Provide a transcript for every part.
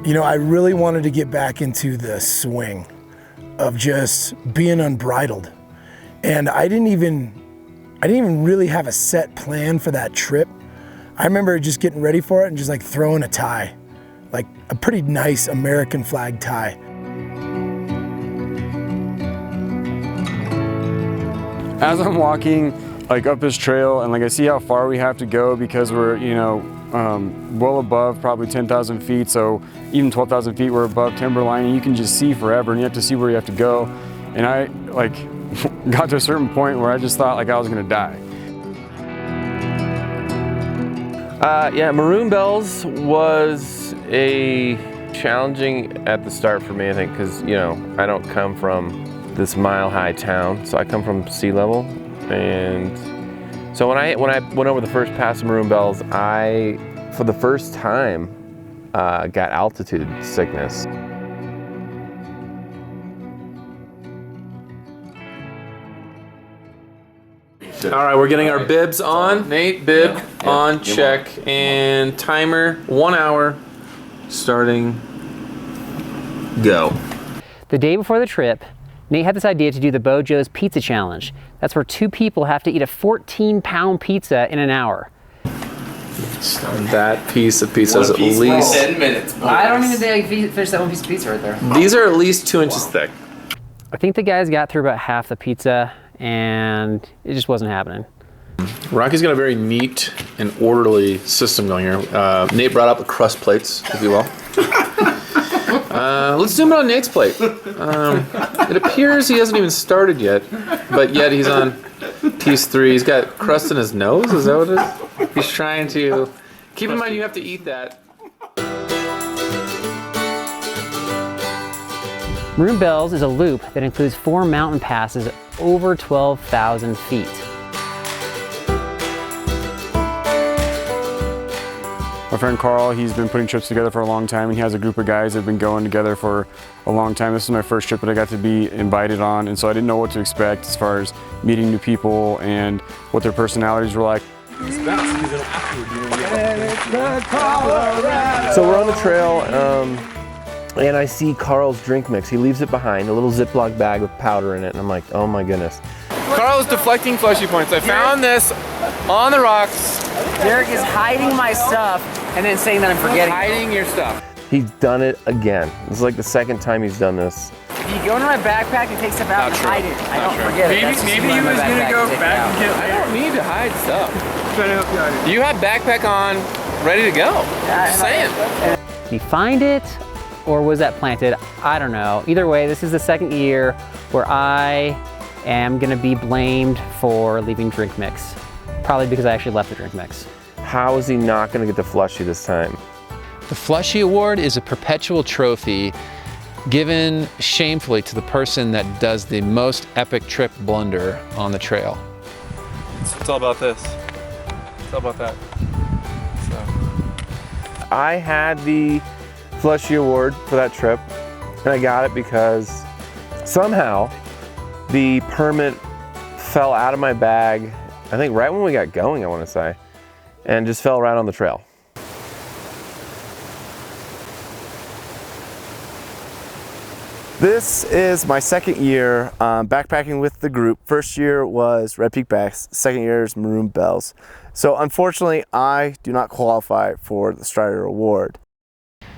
You know, I really wanted to get back into the swing of just being unbridled. And I didn't even really have a set plan for that trip. I remember just getting ready for it and just like throwing a tie, like a pretty nice American flag tie. As I'm walking like up this trail and like I see how far we have to go because we're, you know, well above probably 10,000 feet. So even 12,000 feet, we're above timberline and you can just see forever and you have to see where you have to go. And I like got to a certain point where I just thought like I was gonna die. Yeah, Maroon Bells was a challenging at the start for me, I think, because, you know, I don't come from this mile-high town, so I come from sea level. And so when I went over the first pass of Maroon Bells, I, for the first time, got altitude sickness. All right, we're getting our bibs on. Nate, bib on, check. And timer, 1 hour, starting, go. The day before the trip, Nate had this idea to do the Bojo's Pizza Challenge. That's where 2 people have to eat a 14-pound pizza in an hour. That piece of pizza is at least 10 minutes. Boys. I don't even think I can finish that one piece of pizza right there. These are at least 2 inches thick. I think the guys got through about half the pizza and it just wasn't happening. Rocky's got a very neat and orderly system going here. Nate brought up the crust plates, if you will. Let's zoom in on Nate's plate. It appears he hasn't even started yet, but yet he's on piece 3. He's got crust in his nose, is that what it is? He's trying to, keep in mind you have to eat that. Maroon Bells is a loop that includes 4 mountain passes over 12,000 feet. My friend Carl, he's been putting trips together for a long time and he has a group of guys that have been going together for a long time. This is my first trip that I got to be invited on, and so I didn't know what to expect as far as meeting new people and what their personalities were like. So we're on the trail, and I see Carl's drink mix. He leaves it behind, a little Ziploc bag with powder in it, and I'm like, oh my goodness. Carl's deflecting fleshy points. I found this on the rocks. Derek is hiding my stuff and then saying that I'm forgetting. Hiding your stuff. He's done it again. This is like the second time he's done this. If you go into my backpack and take stuff out and hide it, I don't forget it. Maybe he was gonna go back and get. I don't need to hide stuff. You have backpack on, ready to go. Just saying. Did he find it or was that planted? I don't know. Either way, this is the second year where I am gonna be blamed for leaving drink mix. Probably because I actually left the drink mix. How is he not gonna get the flushy this time? The Flushy Award is a perpetual trophy given shamefully to the person that does the most epic trip blunder on the trail. It's all about this. It's all about that. So. I had the Flushy Award for that trip, and I got it because somehow the permit fell out of my bag, I think right when we got going, I want to say, and just fell right on the trail. This is my second year backpacking with the group. First year was Red Peak Backs, second year is Maroon Bells. So unfortunately, I do not qualify for the Strider Award.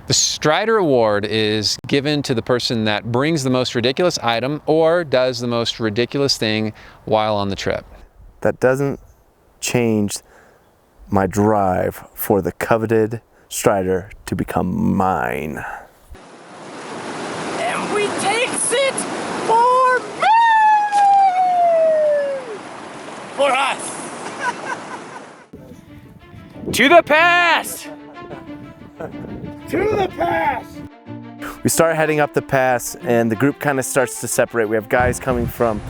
The Strider Award is given to the person that brings the most ridiculous item or does the most ridiculous thing while on the trip. That doesn't change my drive for the coveted Strider to become mine. And we takes it for me! For us! To the pass! To the pass! We start heading up the pass and the group kind of starts to separate. We have guys coming from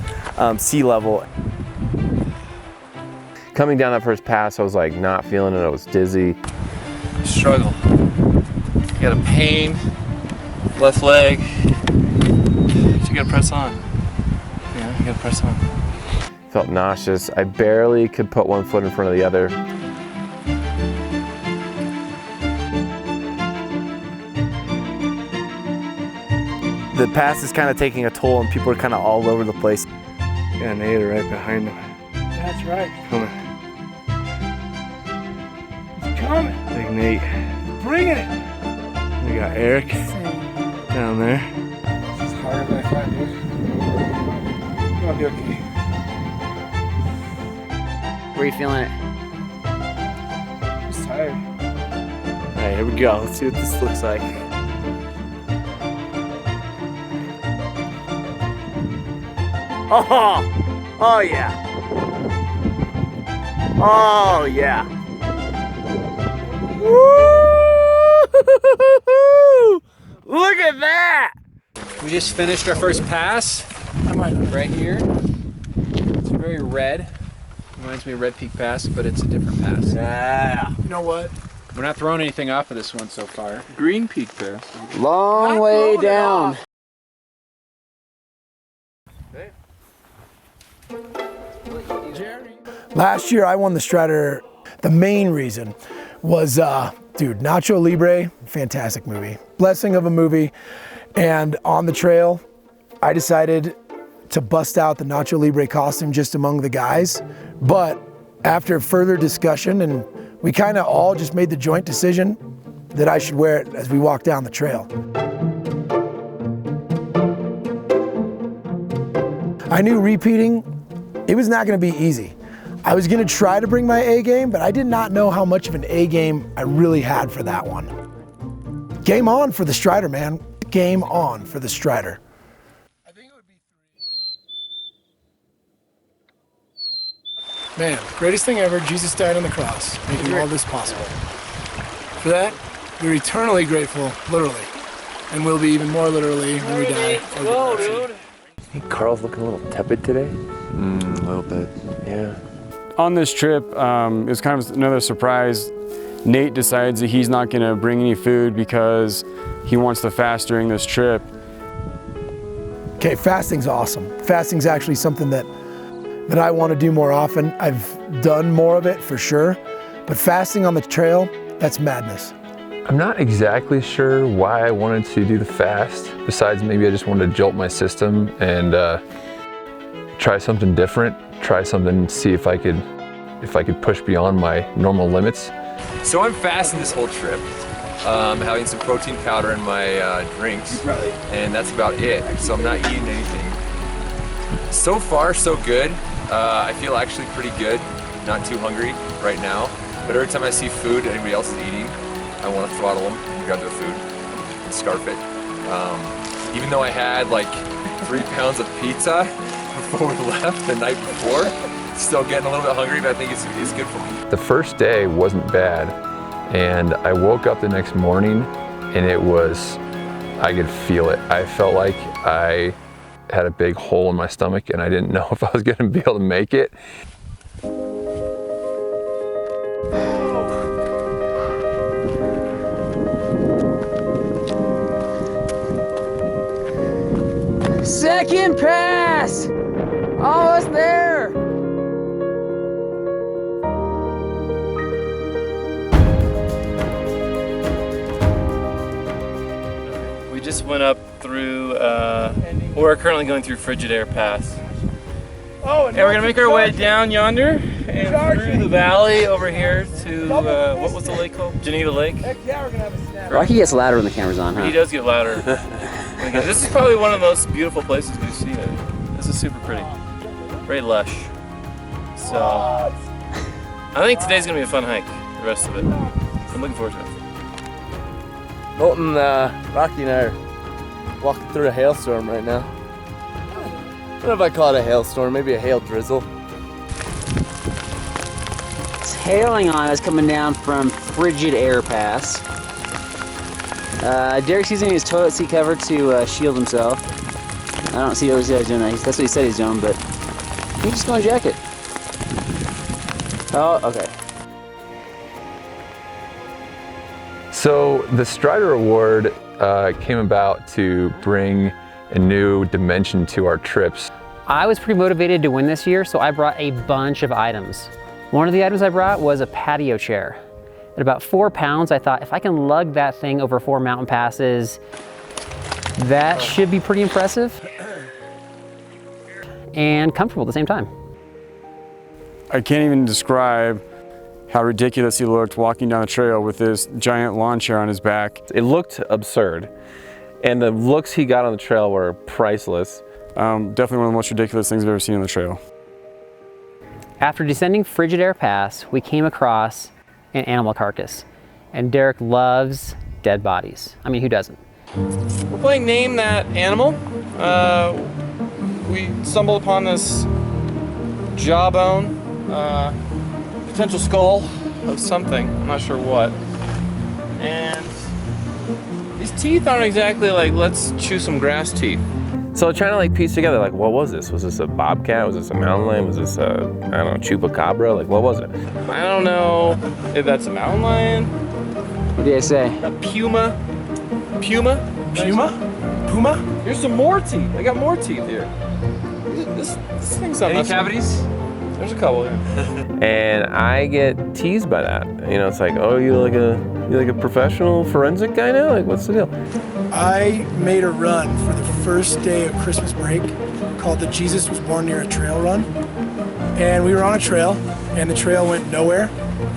sea level. Coming down that first pass, I was like not feeling it, I was dizzy. Struggle. You got a pain, left leg. You gotta press on. Yeah, you gotta press on. Felt nauseous. I barely could put one foot in front of the other. the pass is kind of taking a toll and people are kind of all over the place. Yeah, Nate right behind him. That's right. Coming. He's coming. Big Nate. He's bringing it. We got Eric down there. This is harder than I thought, dude. You're gonna be okay. Where are you feeling it? I'm just tired. All right, here we go. Let's see what this looks like. Oh, oh yeah. Oh yeah. Woo! Look at that. We just finished our first pass right here. It's very red. Reminds me of Red Peak Pass, but it's a different pass. Yeah. You know what? We're not throwing anything off of this one so far. Green Peak Pass. Long way down. Last year I won the Strider. The main reason was, dude, Nacho Libre, fantastic movie. Blessing of a movie. And on the trail, I decided to bust out the Nacho Libre costume just among the guys. But after further discussion, and we kind of all just made the joint decision that I should wear it as we walk down the trail. I knew repeating, it was not gonna be easy. I was gonna try to bring my A game, but I did not know how much of an A game I really had for that one. Game on for the Strider, man. Game on for the Strider. I think it would be 3. Man, greatest thing ever, Jesus died on the cross, making all this possible. For that, we're eternally grateful, literally. And we'll be even more literally when we die. I think Carl's looking a little tepid today. A little bit. Yeah. On this trip, it was kind of another surprise. Nate decides that he's not gonna bring any food because he wants to fast during this trip. Okay, fasting's awesome. Fasting's actually something that I want to do more often. I've done more of it for sure, but fasting on the trail, that's madness. I'm not exactly sure why I wanted to do the fast, besides maybe I just wanted to jolt my system and try something different, try something, see if I could push beyond my normal limits. So I'm fasting this whole trip. Having some protein powder in my drinks, and that's about it. So I'm not eating anything. So far, so good. I feel actually pretty good, not too hungry right now. But every time I see food that anybody else is eating, I want to throttle them and grab their food and scarf it. Even though I had like 3 pounds of pizza before we left the night before, still getting a little bit hungry, but I think it's good for me. The first day wasn't bad, and I woke up the next morning and I could feel it. I felt like I had a big hole in my stomach and I didn't know if I was gonna be able to make it. Second pass! Almost there! We just went up through, we're currently going through Frigid Air Pass. Oh, and we're gonna make our way down yonder and through the valley over here to, what was the lake called? Geneva Lake? Heck yeah, we're gonna have a snap. Rocky gets louder when the camera's on, huh? He does get louder. This is probably one of the most beautiful places we've seen. This is super pretty. Very lush. So, I think today's gonna be a fun hike, the rest of it. I'm looking forward to it. Bolton, Rocky and I are walking through a hailstorm right now. I don't know if I call it a hailstorm, maybe a hail drizzle. It's hailing on us coming down from Frigid Air Pass. Derek's using his toilet seat cover to shield himself. I don't see what he's doing that. That's what he said he's doing, but you just go and jack it. Oh, okay. So the Strider Award came about to bring a new dimension to our trips. I was pretty motivated to win this year, so I brought a bunch of items. One of the items I brought was a patio chair. At about 4 pounds, I thought if I can lug that thing over 4 mountain passes, That should be pretty impressive and comfortable at the same time. I can't even describe how ridiculous he looked walking down the trail with this giant lawn chair on his back. It looked absurd, and the looks he got on the trail were priceless. Definitely one of the most ridiculous things I've ever seen on the trail. After descending Frigidaire Pass, we came across an animal carcass, and Derek loves dead bodies. I mean, who doesn't? We're playing Name That Animal. We stumbled upon this jawbone, potential skull of something, I'm not sure what. And these teeth aren't exactly like, let's chew some grass teeth. So trying to like piece together, like, what was this? Was this a bobcat? Was this a mountain lion? Was this a, I don't know, chupacabra? Like, what was it? I don't know if that's a mountain lion. What do you say? A puma. Puma? Puma? Here's some more teeth. I got more teeth here. This thing's not Any cavities? There's a couple here. And I get teased by that. You know, it's like, oh, you like a professional forensic guy now? Like, what's the deal? I made a run for the first day of Christmas break called the Jesus Was Born Near a Trail Run. And we were on a trail, and the trail went nowhere.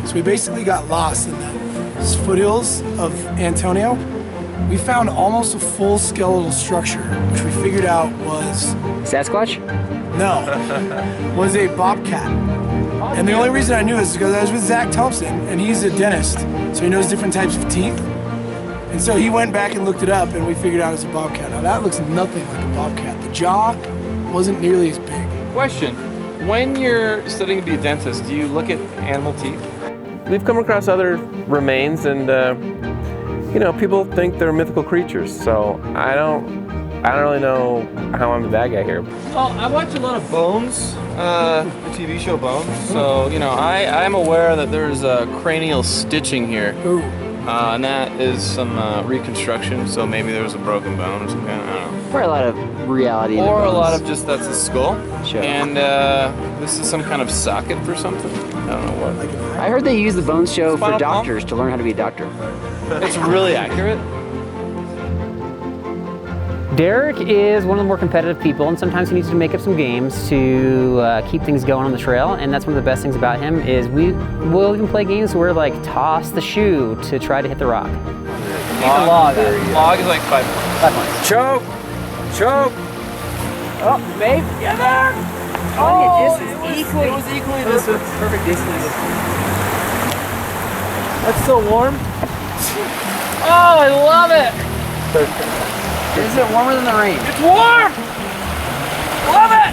So we basically got lost in the foothills of Antonio. We found almost a full skeletal structure, which we figured out was... Sasquatch? No, was a bobcat. And the only reason I knew is because I was with Zach Thompson, and he's a dentist, so he knows different types of teeth. And so he went back and looked it up, and we figured out it's a bobcat. Now that looks nothing like a bobcat. The jaw wasn't nearly as big. Question, when you're studying to be a dentist, do you look at animal teeth? We've come across other remains, and you know, people think they're mythical creatures. So I don't really know how I'm the bad guy here. Well, I watch a lot of Bones, the TV show Bones. So, you know, I'm aware that there's cranial stitching here. Ooh. And that is some reconstruction, so maybe there was a broken bone or something, I don't know. Or a lot of reality. in the Or a bones. lot of just, that's a skull. Sure. And this is some kind of socket for something. I don't know what. I heard they use the Bones show Spinal for column? doctors to learn how to be a doctor. It's really accurate. Derek is one of the more competitive people, and sometimes he needs to make up some games to keep things going on the trail. And that's one of the best things about him is we'll even play games where like toss the shoe to try to hit the rock. Log is like 5 points. Choke! Choke! Oh, babe, get there! Oh, it was equally this perfect distance. That's so warm. Oh, I love it! Is it warmer than the rain? It's warm! Love it!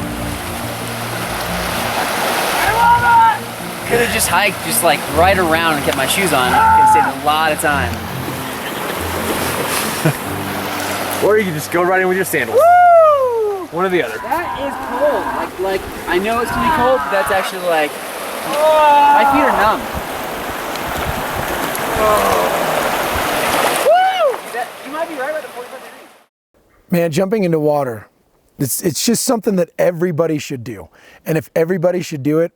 I love it! Could have just hiked just like right around and kept my shoes on. Could have saved a lot of time. Or you can just go right in with your sandals. Woo! One or the other. That is cold. Like I know it's gonna be cold, but that's actually like my feet are numb. You might be right about the 45 degrees. Man, jumping into water, it's just something that everybody should do. And if everybody should do it,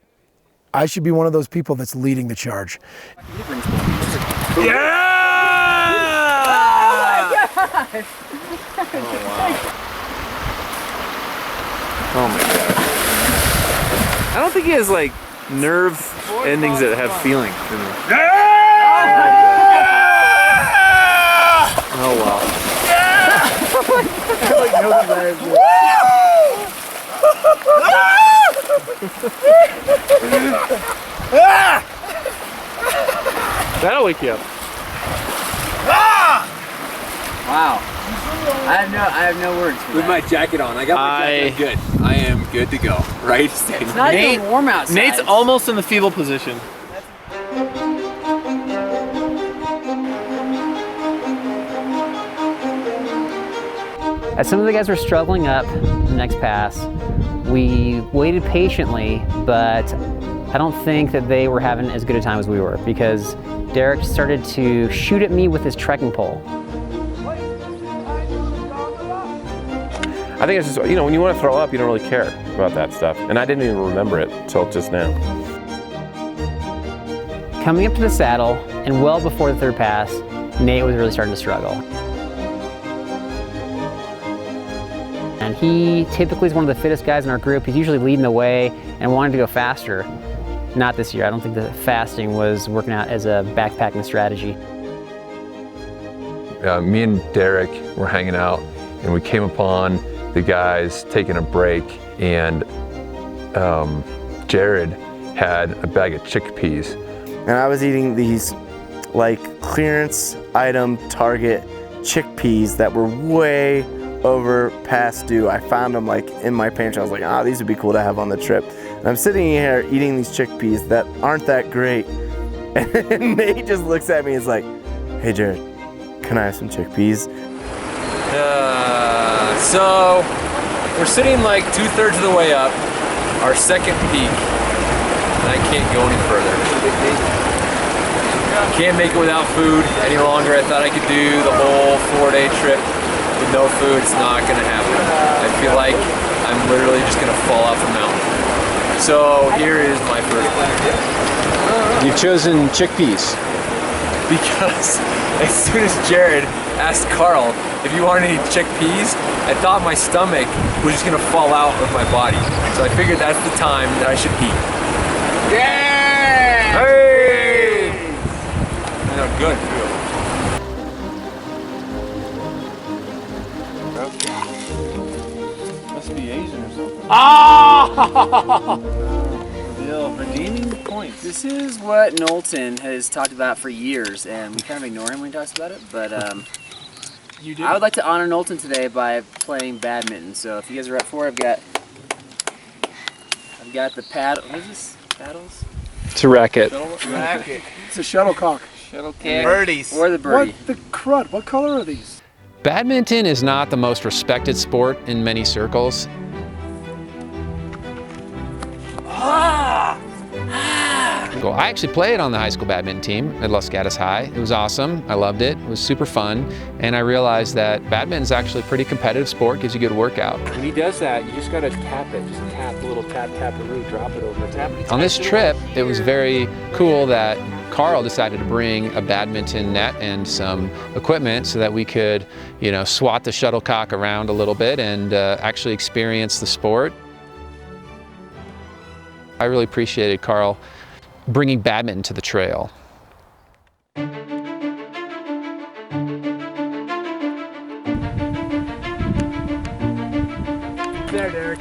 I should be one of those people that's leading the charge. Yeah! Oh my god. I don't think he has like nerve endings that have feeling. Oh wow. That'll wake you up. Wow. I have no words for With my jacket on. I got my jacket. I'm good. I am good to go. Right? It's not even warm outside. Nate's almost in the fetal position. As some of the guys were struggling up the next pass, we waited patiently, but I don't think that they were having as good a time as we were because Derek started to shoot at me with his trekking pole. I think it's just, you know, when you want to throw up, you don't really care about that stuff. And I didn't even remember it until just now. Coming up to the saddle, and well before the third pass, Nate was really starting to struggle. and he typically is one of the fittest guys in our group. He's usually leading the way and wanted to go faster. Not this year. I don't think the fasting was working out as a backpacking strategy. Me and Derek were hanging out and we came upon the guys taking a break, and Jared had a bag of chickpeas. And I was eating these like clearance item Target chickpeas that were way over past due. I found them like in my pantry. I was like, ah, these would be cool to have on the trip. And I'm sitting here eating these chickpeas that aren't that great. And Nate just looks at me and is like, hey Jared, can I have some chickpeas? So we're sitting like 2/3 of the way up, our second peak, and I can't go any further. Can't make it without food any longer. I thought I could do the whole 4-day trip with no food. It's not gonna happen. I feel like I'm literally just gonna fall off the mountain. So here is my first plan. You've chosen chickpeas. Because as soon as Jared asked Carl if you wanted any chickpeas, I thought my stomach was just gonna fall out of my body. So I figured that's the time that I should eat. Yeah! Hey! They look good too. Must be Asian or something. Ah! Redeeming points. This is what Knowlton has talked about for years, and we kind of ignore him when he talks about it, but I would like to honor Knowlton today by playing badminton. So if you guys are up for it, I've got the paddle. What is this? Paddles? It's a racket. Racket. It's a shuttlecock. Shuttlecock. Birdies. Or the birdie. What the crud? What color are these? Badminton is not the most respected sport in many circles. Well, I actually played on the high school badminton team at Los Gatos High. It was awesome. I loved it. It was super fun. And I realized that badminton is actually a pretty competitive sport, gives you a good workout. When he does that, you just gotta tap it. Just tap the little tap-a-roo, drop it over the tap. On this trip, it was very cool that Carl decided to bring a badminton net and some equipment so that we could, you know, swat the shuttlecock around a little bit and actually experience the sport. I really appreciated Carl bringing badminton to the trail. There, Derek.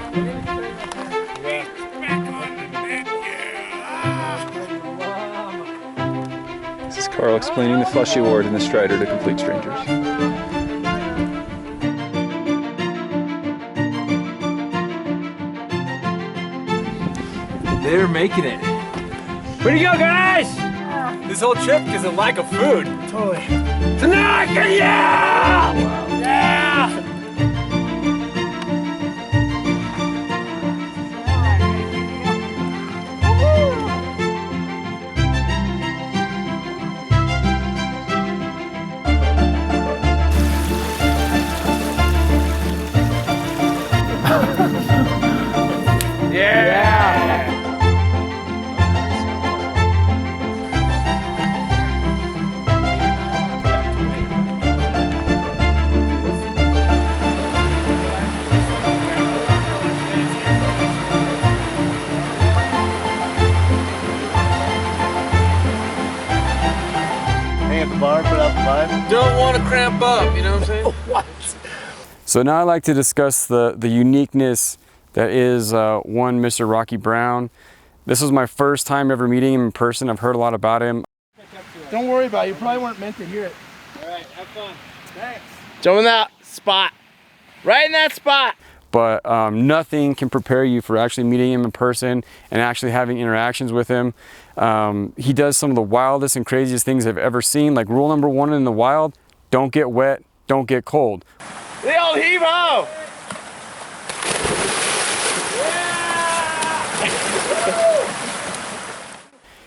This is Carl explaining the Flushie Award and the Strider to complete strangers. They're making it. Where'd you go, guys? This whole trip because of lack of food. Totally. Tonight, yeah! Yeah! Don't want to cramp up, you know what I'm saying? What? So now I'd like to discuss the uniqueness that is one Mr. Rocky Brown. This was my first time ever meeting him in person. I've heard a lot about him. Don't worry about it. You probably weren't meant to hear it. All right, have fun. Thanks. Jump in that spot. Right in that spot. But nothing can prepare you for actually meeting him in person and actually having interactions with him. He does some of the wildest and craziest things I've ever seen. Like rule number 1 in the wild, don't get wet, don't get cold. The old heave-ho!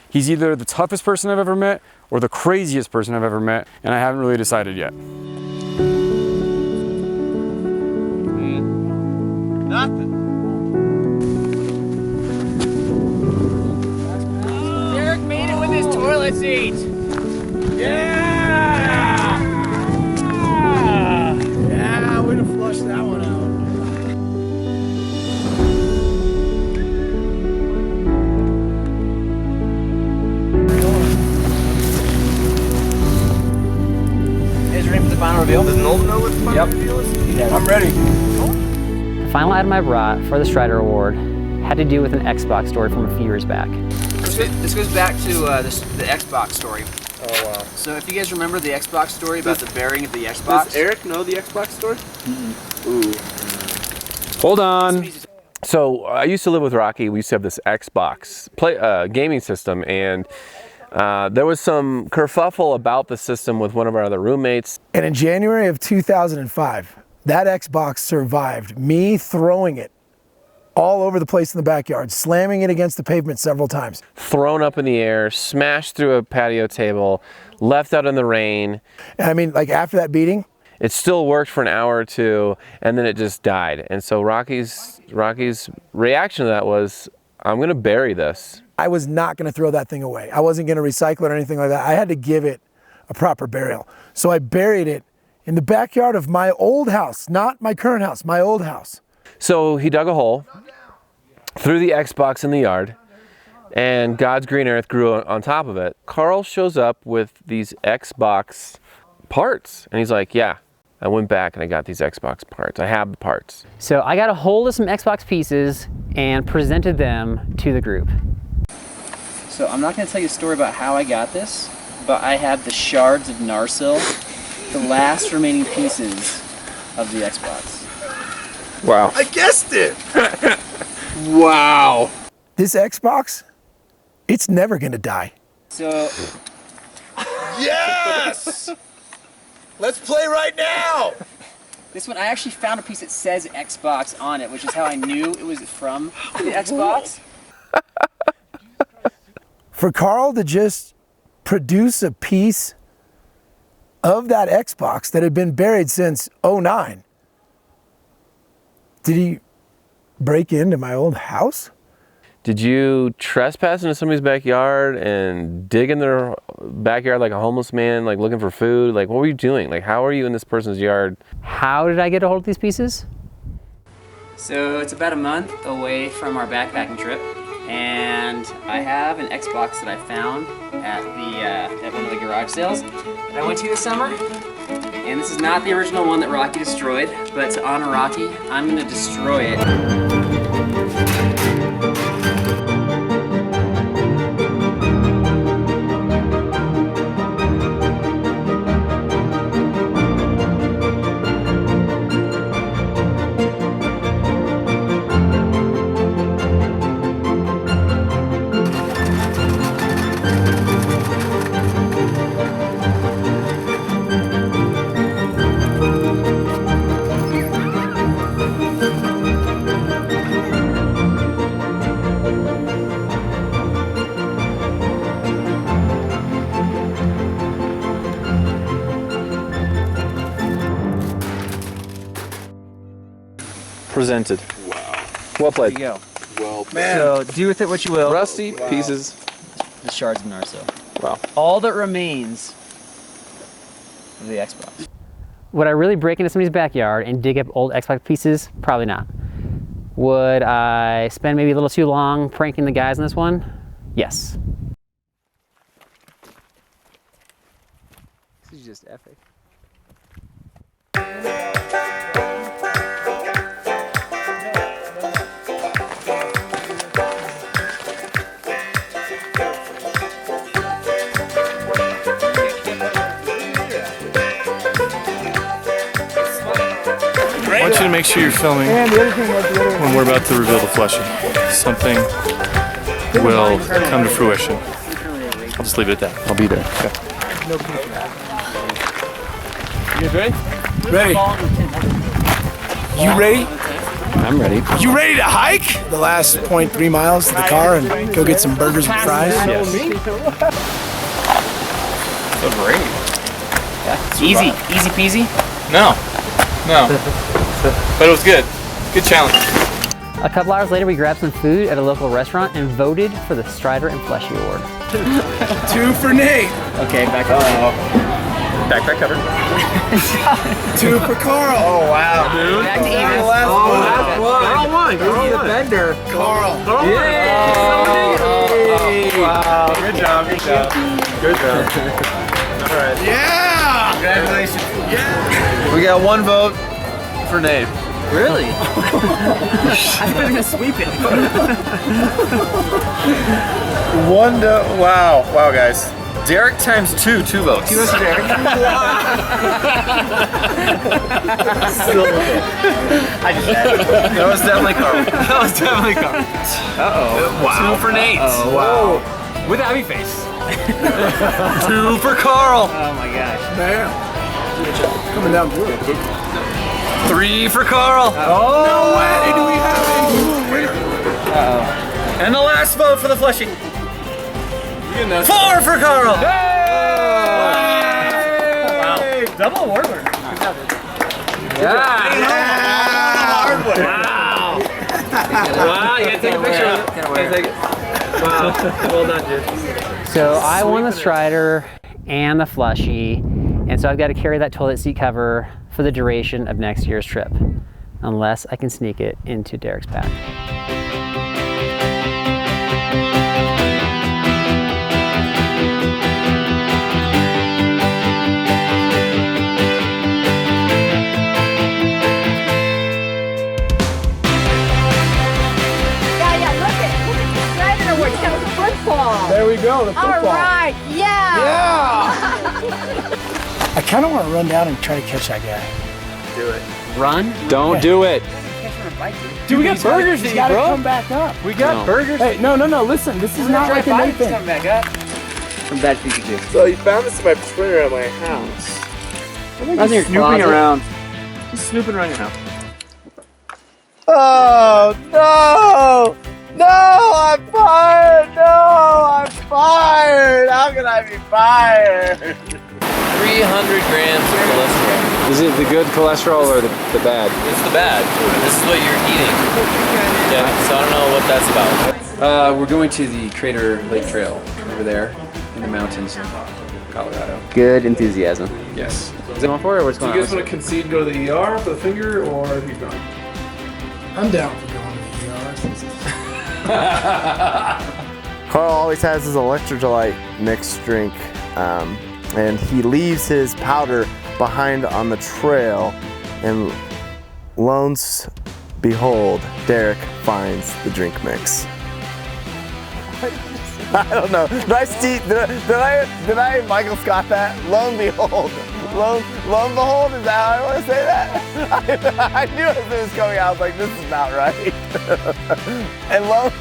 He's either the toughest person I've ever met or the craziest person I've ever met, and I haven't really decided yet. Nothing. Derek made it with his toilet seat. Yeah! Yeah, way to flush that one out. Yep. I'm ready. The final item I brought for the Strider Award had to do with an Xbox story from a few years back. This goes back to the Xbox story. Oh wow. So if you guys remember the Xbox story about the bearing of the Xbox. Does Eric know the Xbox story? Ooh. Hold on. So I used to live with Rocky. We used to have this Xbox gaming system, and there was some kerfuffle about the system with one of our other roommates. And in January of 2005, that Xbox survived me throwing it all over the place in the backyard, slamming it against the pavement several times. Thrown up in the air, smashed through a patio table, left out in the rain. And I mean, like after that beating, it still worked for an hour or two, and then it just died. And so Rocky's reaction to that was, I'm gonna bury this. I was not gonna throw that thing away. I wasn't gonna recycle it or anything like that. I had to give it a proper burial. So I buried it in the backyard of my old house, not my current house, my old house. So he dug a hole, threw the Xbox in the yard, and God's green earth grew on top of it. Carl shows up with these Xbox parts, and he's like, yeah, I went back and I got these Xbox parts. I have the parts. So I got a hold of some Xbox pieces and presented them to the group. So I'm not going to tell you a story about how I got this, but I have the shards of Narsil, the last remaining pieces of the Xbox. Wow. I guessed it! Wow. This Xbox, it's never gonna die. So... Yes! Let's play right now! This one, I actually found a piece that says Xbox on it, which is how I knew it was from the Xbox. For Carl to just produce a piece of that Xbox that had been buried since '09. Did he break into my old house? Did you trespass into somebody's backyard and dig in their backyard like a homeless man, like looking for food? Like, what were you doing? Like, how are you in this person's yard? How did I get a hold of these pieces? So it's about a month away from our backpacking trip, and I have an Xbox that I found at one of the garage sales that I went to this summer. And this is not the original one that Rocky destroyed, but to honor Rocky, I'm gonna destroy it. Presented. Wow. Well played. There you go. Well, man. So do with it what you will. Rusty pieces. The shards of Narsil. Wow. All that remains of the Xbox. Would I really break into somebody's backyard and dig up old Xbox pieces? Probably not. Would I spend maybe a little too long pranking the guys on this one? Yes. This is just epic. I want you to make sure you're filming when we're about to reveal the plushie. Something will come to fruition. I'll just leave it at that. I'll be there. You guys ready? Ready? You ready? I'm ready. You ready to hike? The last 0.3 miles to the car and go get some burgers and fries? Yes. So great. Easy peasy? No. But it was good. Good challenge. A couple hours later, we grabbed some food at a local restaurant and voted for the Strider and Fleshy Award. 2 for Nate. Okay, back up. Backpack cover. 2 for Carl. Oh, wow. Dude. Back to even. Carl won. Carl won. Defender. Carl. Wow. Good job. All right. Yeah! Yeah! Congratulations. We got 1 vote for Nate. Really? I thought I was gonna sweep it. Wow, guys. Derek times 2 votes. 2 votes for Derek. That was definitely Carl. That was definitely Carl. Uh-oh. Wow. 2 for Nate. Oh, wow. With a happy face. 2 for Carl. Oh my gosh. Man. Coming down through it. 3 for Carl. Oh, no way do we have it. Uh-oh. And the last vote for the Flushing. 4 for Carl. Wow. Double award winner. Yeah. Wow. Wow, you gotta take a picture of it. Wow. Well done, dude. So I won the Strider and the Flushie, and so I've got to carry that toilet seat cover for the duration of next year's trip, unless I can sneak it into Derek's pack. There we go, the football. All right, yeah. I kind of want to run down and try to catch that guy. Do it. Run? Don't do it. Dude, we got burgers to eat, bro. Gotta come back up. We got burgers. Hey, no, listen, this is not like a Nate thing. Come back up. Some bad things to do. So you found this in my refrigerator at my house. I'm just snooping around. Just snooping around your house. Oh, no! No, I'm fired! No, I'm fired! How can I be fired? 300 grams of cholesterol. Is it the good cholesterol or the bad? It's the bad. This is what you're eating. Yeah, so I don't know what that's about. We're going to the Crater Lake Trail over there in the mountains of Colorado. Good enthusiasm. Yes. Is it going for it or what's going on? Do you guys want to concede, go to the ER for the finger, or are you going? I'm down for going to the Carl always has his electrolyte mixed drink, and he leaves his powder behind on the trail, and loans behold, Derek finds the drink mix. I don't know. Did I Michael Scott that? Lo and behold. Lo and behold, is that how I want to say that? I knew as it was coming out, I was like, this is not right. And lo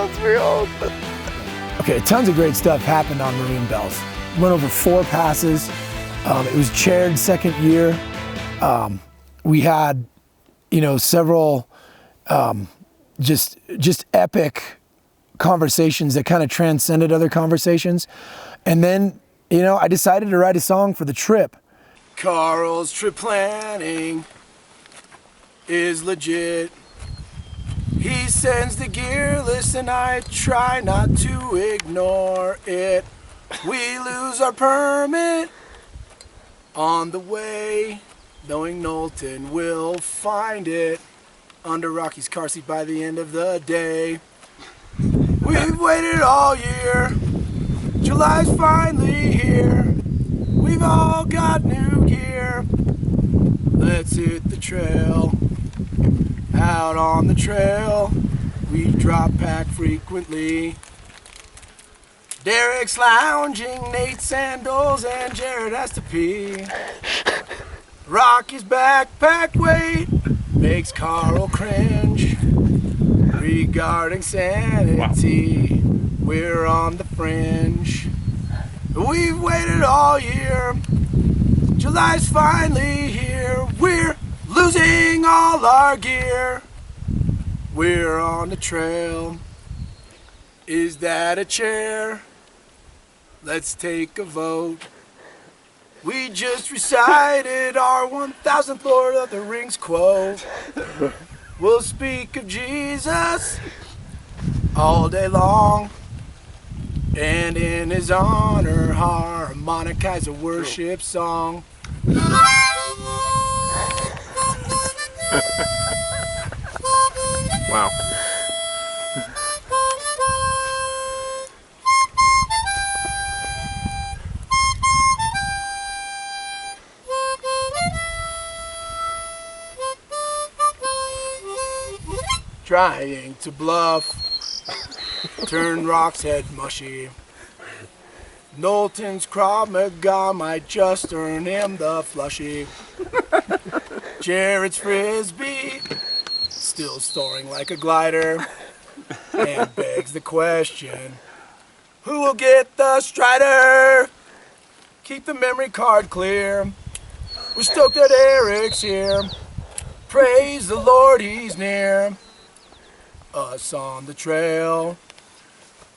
and behold. Okay, tons of great stuff happened on Maroon Bells. Went over 4 passes. It was chaired second year. We had, several just epic conversations that kind of transcended other conversations. And then, I decided to write a song for the trip. Carl's trip planning is legit. He sends the gear list and I try not to ignore it. We lose our permit on the way, knowing Knowlton will find it under Rocky's car seat by the end of the day. We've waited all year, July's finally here. We've all got new gear, let's hit the trail. Out on the trail, we drop pack frequently. Derek's lounging, Nate's sandals, and Jared has to pee. Rocky's backpack weight makes Carl cringe. Regarding sanity, we're on the fringe. We've waited all year, July's finally here. We're losing all our gear. We're on the trail. Is that a chair? Let's take a vote. We just recited our 1000th Lord of the Rings quote. We'll speak of Jesus all day long, and in his honor harmonize a worship song. Wow. trying to bluff. Turn Rock's head mushy. Knowlton's Krav Maga might just earn him the flushy. Jared's Frisbee, still soaring like a glider. And begs the question, who will get the Strider? Keep the memory card clear. We're stoked that Eric's here. Praise the Lord, he's near. Us on the trail.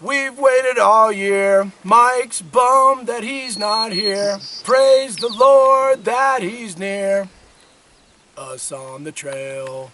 We've waited all year. Mike's bummed that he's not here. Praise the Lord that he's near. Us on the trail.